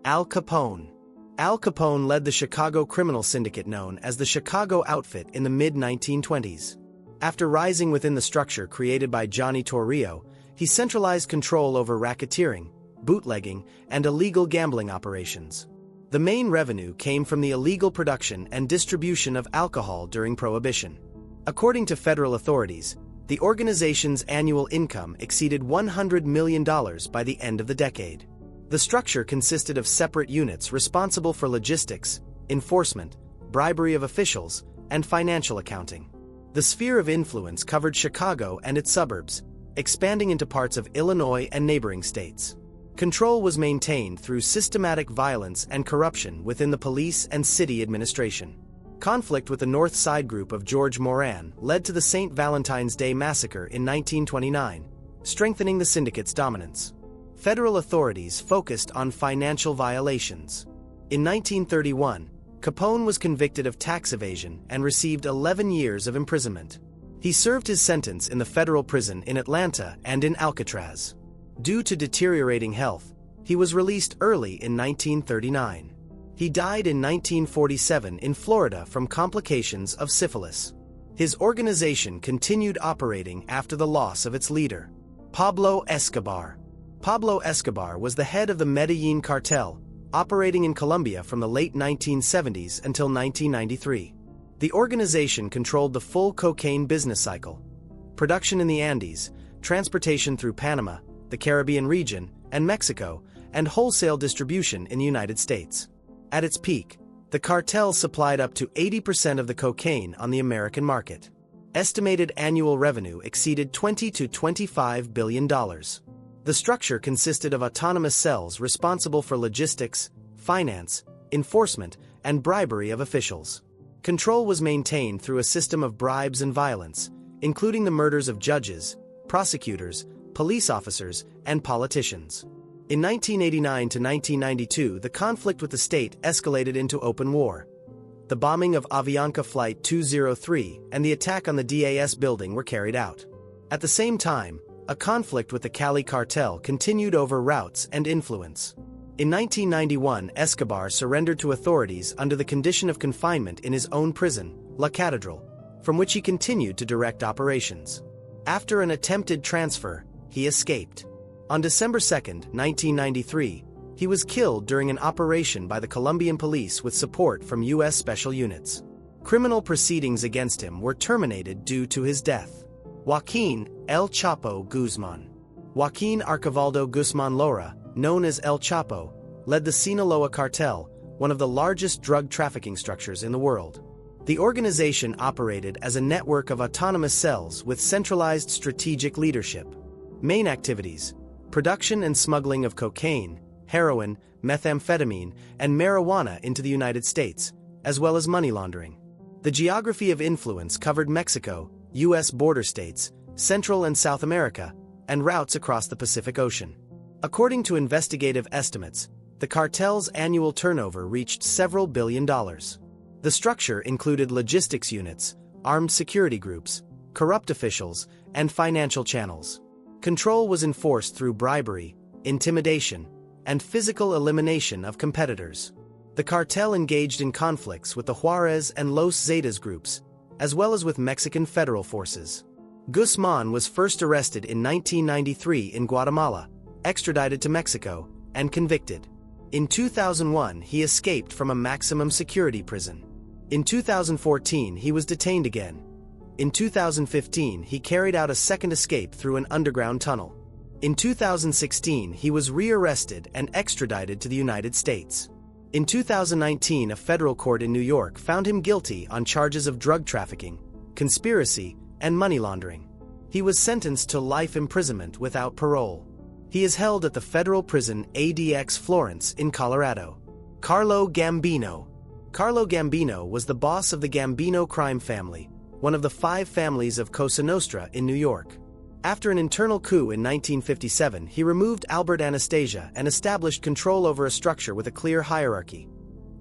Al Capone. Al Capone led the Chicago criminal syndicate known as the Chicago Outfit in the mid-1920s. After rising within the structure created by Johnny Torrio, he centralized control over racketeering, bootlegging, and illegal gambling operations. The main revenue came from the illegal production and distribution of alcohol during Prohibition. According to federal authorities, the organization's annual income exceeded $100 million by the end of the decade. The structure consisted of separate units responsible for logistics, enforcement, bribery of officials, and financial accounting. The sphere of influence covered Chicago and its suburbs, expanding into parts of Illinois and neighboring states. Control was maintained through systematic violence and corruption within the police and city administration. Conflict with the North Side group of George Moran led to the St. Valentine's Day Massacre in 1929, strengthening the syndicate's dominance. Federal authorities focused on financial violations. In 1931, Capone was convicted of tax evasion and received 11 years of imprisonment. He served his sentence in the federal prison in Atlanta and in Alcatraz. Due to deteriorating health, he was released early in 1939. He died in 1947 in Florida from complications of syphilis. His organization continued operating after the loss of its leader, Pablo Escobar. Pablo Escobar was the head of the Medellin cartel, operating in Colombia from the late 1970s until 1993. The organization controlled the full cocaine business cycle: production in the Andes, transportation through Panama, the Caribbean region, and Mexico, and wholesale distribution in the United States. At its peak, the cartel supplied up to 80% of the cocaine on the American market. Estimated annual revenue exceeded $20 to $25 billion. The structure consisted of autonomous cells responsible for logistics, finance, enforcement, and bribery of officials. Control was maintained through a system of bribes and violence, including the murders of judges, prosecutors, police officers, and politicians. In 1989 to 1992, the conflict with the state escalated into open war. The bombing of Avianca Flight 203 and the attack on the DAS building were carried out. At the same time, a conflict with the Cali cartel continued over routes and influence. In 1991, Escobar surrendered to authorities under the condition of confinement in his own prison, La Catedral, from which he continued to direct operations. After an attempted transfer, he escaped. On December 2, 1993, he was killed during an operation by the Colombian police with support from U.S. special units. Criminal proceedings against him were terminated due to his death. Joaquin El Chapo Guzman. Joaquin Archivaldo Guzman Lora, known as El Chapo, led the Sinaloa cartel, one of the largest drug trafficking structures in the world. The organization operated as a network of autonomous cells with centralized strategic leadership. Main activities: production and smuggling of cocaine, heroin, methamphetamine, and marijuana into the United States, as well as money laundering. The geography of influence covered Mexico, U.S. border states, Central and South America, and routes across the Pacific Ocean. According to investigative estimates, the cartel's annual turnover reached several billion dollars. The structure included logistics units, armed security groups, corrupt officials, and financial channels. Control was enforced through bribery, intimidation, and physical elimination of competitors. The cartel engaged in conflicts with the Juarez and Los Zetas groups, as well as with Mexican federal forces. Guzman was first arrested in 1993 in Guatemala, extradited to Mexico, and convicted. In 2001, he escaped from a maximum security prison. In 2014, he was detained again. In 2015, he carried out a second escape through an underground tunnel. In 2016, he was re-arrested and extradited to the United States. In 2019, a federal court in New York found him guilty on charges of drug trafficking, conspiracy, and money laundering. He was sentenced to life imprisonment without parole. He is held at the federal prison ADX Florence in Colorado. Carlo Gambino. Carlo Gambino was the boss of the Gambino crime family, one of the 5 families of Cosa Nostra in New York. After an internal coup in 1957, he removed Albert Anastasia and established control over a structure with a clear hierarchy: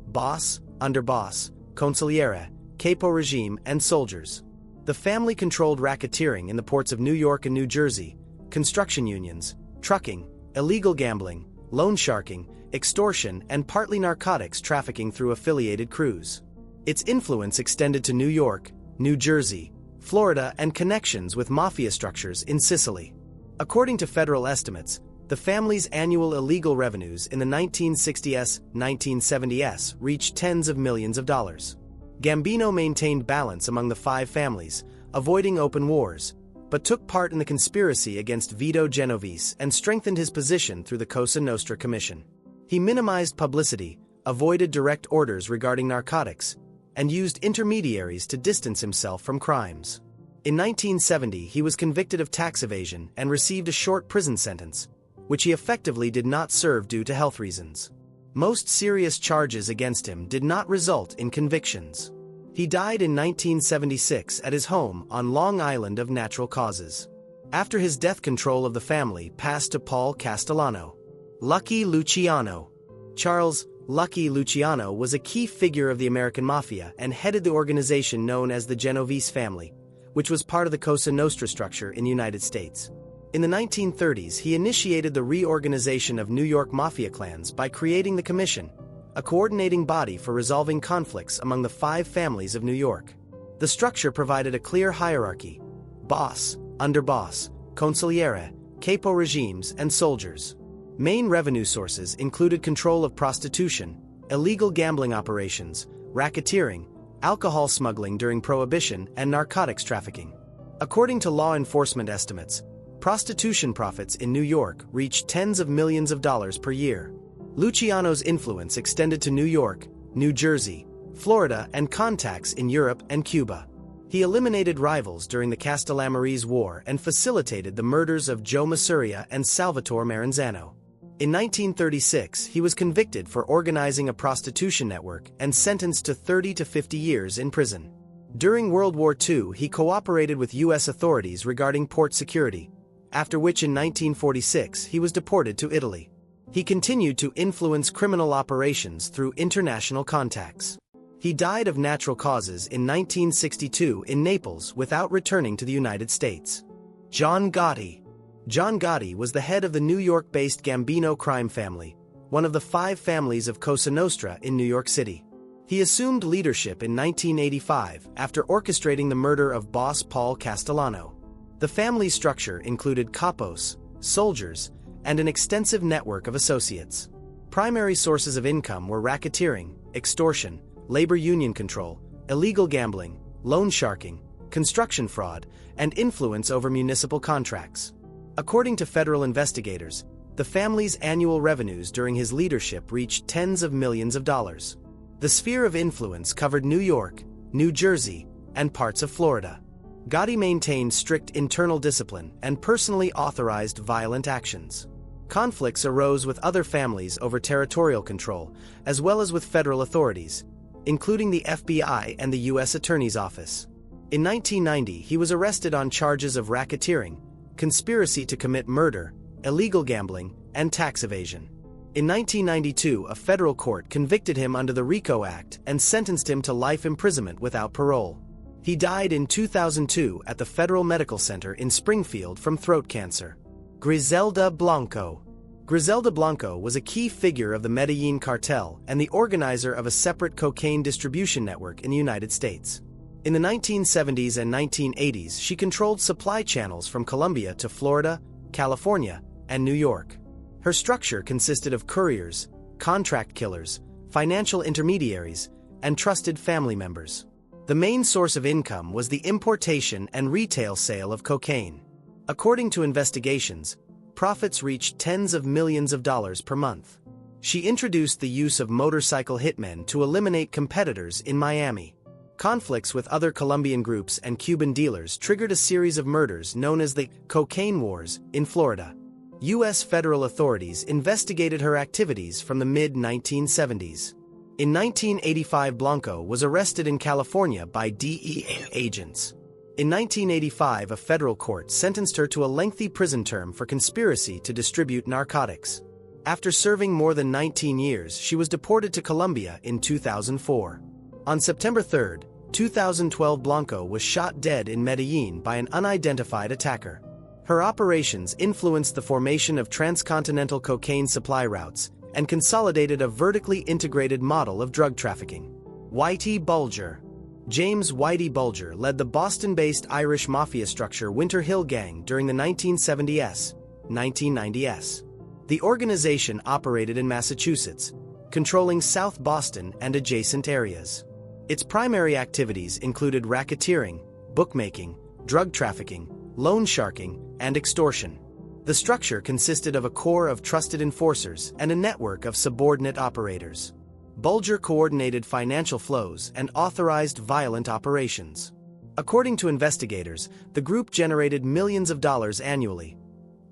boss, underboss, consigliere, capo regime, and soldiers. The family controlled racketeering in the ports of New York and New Jersey, construction unions, trucking, illegal gambling, loan sharking, extortion, and partly narcotics trafficking through affiliated crews. Its influence extended to New York, New Jersey, Florida, and connections with mafia structures in Sicily. According to federal estimates, the family's annual illegal revenues in the 1960s, 1970s reached tens of millions of dollars. Gambino maintained balance among the five families, avoiding open wars, but took part in the conspiracy against Vito Genovese and strengthened his position through the Cosa Nostra Commission. He minimized publicity, avoided direct orders regarding narcotics, and used intermediaries to distance himself from crimes. In 1970, he was convicted of tax evasion and received a short prison sentence, which he effectively did not serve due to health reasons. Most serious charges against him did not result in convictions. He died in 1976 at his home on Long Island of natural causes. After his death, control of the family passed to Paul Castellano. Lucky Luciano. Charles Lucky Luciano was a key figure of the American Mafia and headed the organization known as the Genovese family, which was part of the Cosa Nostra structure in the United States. In the 1930s, he initiated the reorganization of New York Mafia clans by creating the Commission, a coordinating body for resolving conflicts among the five families of New York. The structure provided a clear hierarchy: boss, underboss, consigliere, capo regimes, and soldiers. Main revenue sources included control of prostitution, illegal gambling operations, racketeering, alcohol smuggling during Prohibition, and narcotics trafficking. According to law enforcement estimates, prostitution profits in New York reached tens of millions of dollars per year. Luciano's influence extended to New York, New Jersey, Florida, and contacts in Europe and Cuba. He eliminated rivals during the Castellamarese War and facilitated the murders of Joe Masuria and Salvatore Maranzano. In 1936, he was convicted for organizing a prostitution network and sentenced to 30 to 50 years in prison. During World War II, he cooperated with U.S. authorities regarding port security, after which in 1946 he was deported to Italy. He continued to influence criminal operations through international contacts. He died of natural causes in 1962 in Naples without returning to the United States. John Gotti. John Gotti was the head of the New York-based Gambino crime family, one of the five families of Cosa Nostra in New York City. He assumed leadership in 1985 after orchestrating the murder of boss Paul Castellano. The family's structure included capos, soldiers, and an extensive network of associates. Primary sources of income were racketeering, extortion, labor union control, illegal gambling, loan sharking, construction fraud, and influence over municipal contracts. According to federal investigators, the family's annual revenues during his leadership reached tens of millions of dollars. The sphere of influence covered New York, New Jersey, and parts of Florida. Gotti maintained strict internal discipline and personally authorized violent actions. Conflicts arose with other families over territorial control, as well as with federal authorities, including the FBI and the U.S. Attorney's Office. In 1990, he was arrested on charges of racketeering, conspiracy to commit murder, illegal gambling, and tax evasion. In 1992, a federal court convicted him under the RICO Act and sentenced him to life imprisonment without parole. He died in 2002 at the Federal Medical Center in Springfield from throat cancer. Griselda Blanco. Griselda Blanco was a key figure of the Medellin cartel and the organizer of a separate cocaine distribution network in the United States. In the 1970s and 1980s, she controlled supply channels from Colombia to Florida, California, and New York. Her structure consisted of couriers, contract killers, financial intermediaries, and trusted family members. The main source of income was the importation and retail sale of cocaine. According to investigations, profits reached tens of millions of dollars per month. She introduced the use of motorcycle hitmen to eliminate competitors in Miami. Conflicts with other Colombian groups and Cuban dealers triggered a series of murders known as the Cocaine Wars in Florida. U.S. federal authorities investigated her activities from the mid-1970s. In 1985, Blanco was arrested in California by DEA agents. In 1985, a federal court sentenced her to a lengthy prison term for conspiracy to distribute narcotics. After serving more than 19 years, she was deported to Colombia in 2004. On September 3, 2012, Blanco was shot dead in Medellin by an unidentified attacker. Her operations influenced the formation of transcontinental cocaine supply routes and consolidated a vertically integrated model of drug trafficking. Whitey Bulger. James Whitey Bulger led the Boston-based Irish mafia structure Winter Hill Gang during the 1970s, 1990s. The organization operated in Massachusetts, controlling South Boston and adjacent areas. Its primary activities included racketeering, bookmaking, drug trafficking, loan sharking, and extortion. The structure consisted of a core of trusted enforcers and a network of subordinate operators. Bulger coordinated financial flows and authorized violent operations. According to investigators, the group generated millions of dollars annually.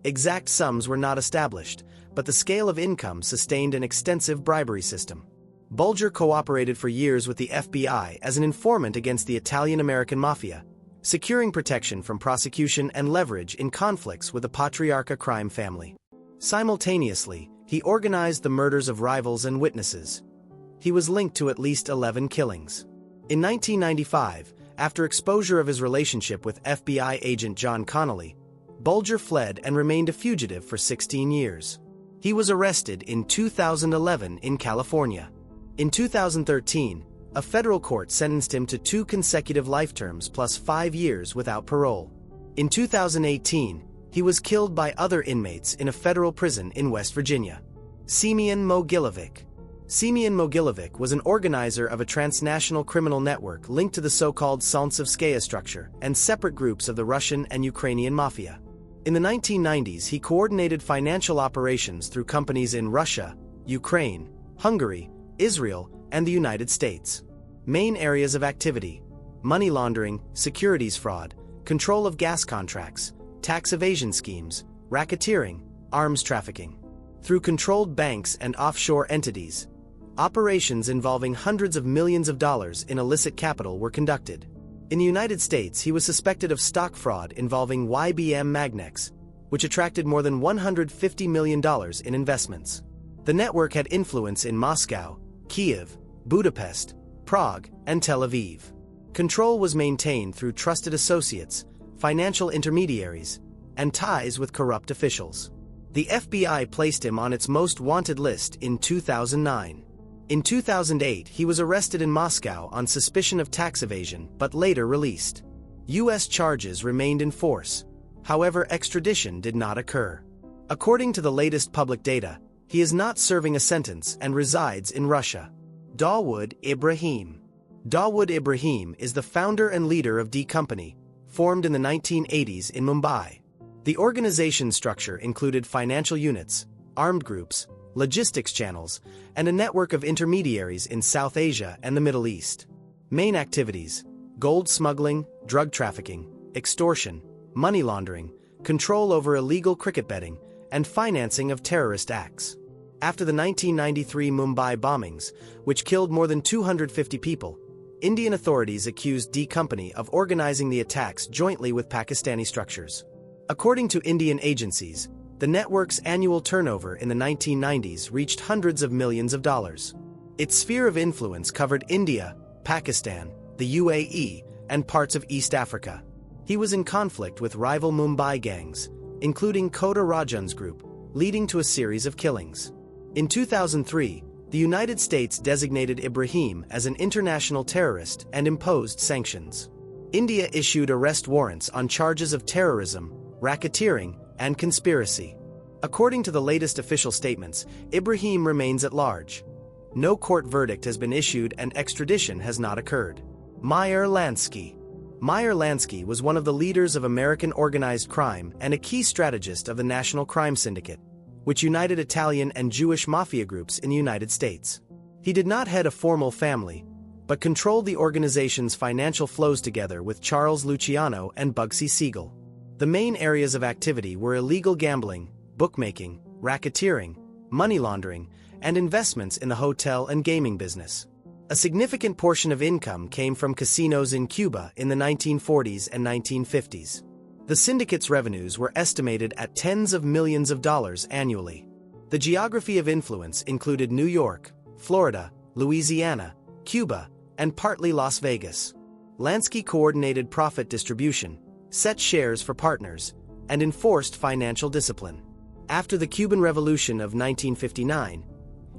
Exact sums were not established, but the scale of income sustained an extensive bribery system. Bulger cooperated for years with the FBI as an informant against the Italian-American mafia, securing protection from prosecution and leverage in conflicts with the Patriarca crime family. Simultaneously, he organized the murders of rivals and witnesses. He was linked to at least 11 killings. In 1995, after exposure of his relationship with FBI agent John Connolly, Bulger fled and remained a fugitive for 16 years. He was arrested in 2011 in California. In 2013, a federal court sentenced him to 2 consecutive life terms plus 5 years without parole. In 2018, he was killed by other inmates in a federal prison in West Virginia. Semion Mogilevich. Semion Mogilevich was an organizer of a transnational criminal network linked to the so-called Solntsevskaya structure and separate groups of the Russian and Ukrainian mafia. In the 1990s, he coordinated financial operations through companies in Russia, Ukraine, Hungary, Israel, and the United States. Main areas of activity: money laundering, securities fraud, control of gas contracts, tax evasion schemes, racketeering, arms trafficking. Through controlled banks and offshore entities, operations involving hundreds of millions of dollars in illicit capital were conducted. In the United States, he was suspected of stock fraud involving IBM Magnex, which attracted more than $150 million in investments. The network had influence in Moscow, Kiev, Budapest, Prague, and Tel Aviv. Control was maintained through trusted associates, financial intermediaries, and ties with corrupt officials. The FBI placed him on its most wanted list in 2009. In 2008, he was arrested in Moscow on suspicion of tax evasion but later released. U.S. charges remained in force. However, extradition did not occur. According to the latest public data, he is not serving a sentence and resides in Russia. Dawood Ibrahim. Dawood Ibrahim is the founder and leader of D Company, formed in the 1980s in Mumbai. The organization structure included financial units, armed groups, logistics channels, and a network of intermediaries in South Asia and the Middle East. Main activities: gold smuggling, drug trafficking, extortion, money laundering, control over illegal cricket betting, and financing of terrorist acts. After the 1993 Mumbai bombings, which killed more than 250 people, Indian authorities accused D Company of organizing the attacks jointly with Pakistani structures. According to Indian agencies, the network's annual turnover in the 1990s reached hundreds of millions of dollars. Its sphere of influence covered India, Pakistan, the UAE, and parts of East Africa. He was in conflict with rival Mumbai gangs, including Kota Rajan's group, leading to a series of killings. In 2003, the United States designated Ibrahim as an international terrorist and imposed sanctions. India issued arrest warrants on charges of terrorism, racketeering, and conspiracy. According to the latest official statements, Ibrahim remains at large. No court verdict has been issued and extradition has not occurred. Lansky. Lansky was one of the leaders of American organized crime and a key strategist of the National Crime Syndicate, which united Italian and Jewish mafia groups in the United States. He did not head a formal family, but controlled the organization's financial flows together with Charles Luciano and Bugsy Siegel. The main areas of activity were illegal gambling, bookmaking, racketeering, money laundering, and investments in the hotel and gaming business. A significant portion of income came from casinos in Cuba in the 1940s and 1950s. The syndicate's revenues were estimated at tens of millions of dollars annually. The geography of influence included New York, Florida, Louisiana, Cuba, and partly Las Vegas. Lansky coordinated profit distribution, set shares for partners, and enforced financial discipline. After the Cuban Revolution of 1959,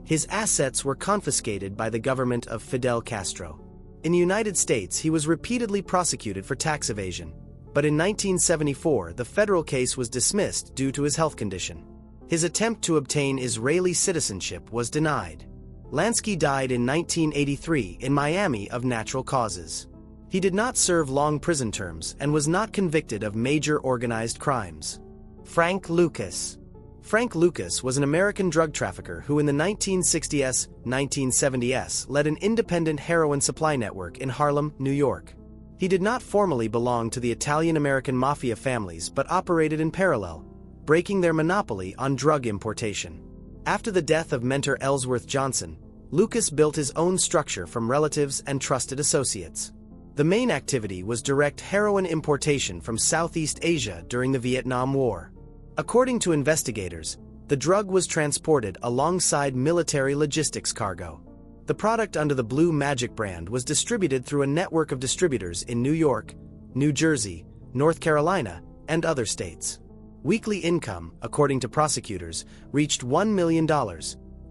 his assets were confiscated by the government of Fidel Castro. In the United States, he was repeatedly prosecuted for tax evasion, but in 1974 the federal case was dismissed due to his health condition. His attempt to obtain Israeli citizenship was denied. Lansky died in 1983 in Miami of natural causes. He did not serve long prison terms and was not convicted of major organized crimes. Frank Lucas. Frank Lucas was an American drug trafficker who in the 1960s, 1970s led an independent heroin supply network in Harlem, New York. He did not formally belong to the Italian-American mafia families but operated in parallel, breaking their monopoly on drug importation. After the death of mentor Ellsworth Johnson, Lucas built his own structure from relatives and trusted associates. The main activity was direct heroin importation from Southeast Asia during the Vietnam War. According to investigators, the drug was transported alongside military logistics cargo. The product under the Blue Magic brand was distributed through a network of distributors in New York, New Jersey, North Carolina, and other states. Weekly income, according to prosecutors, reached $1 million,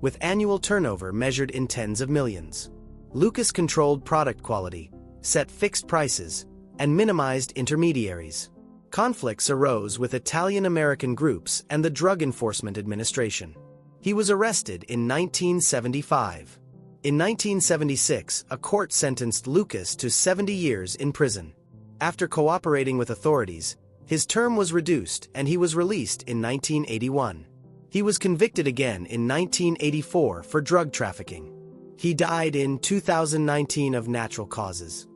with annual turnover measured in tens of millions. Lucas controlled product quality, set fixed prices, and minimized intermediaries. Conflicts arose with Italian-American groups and the Drug Enforcement Administration. He was arrested in 1975. In 1976, a court sentenced Lucas to 70 years in prison. After cooperating with authorities, his term was reduced and he was released in 1981. He was convicted again in 1984 for drug trafficking. He died in 2019 of natural causes.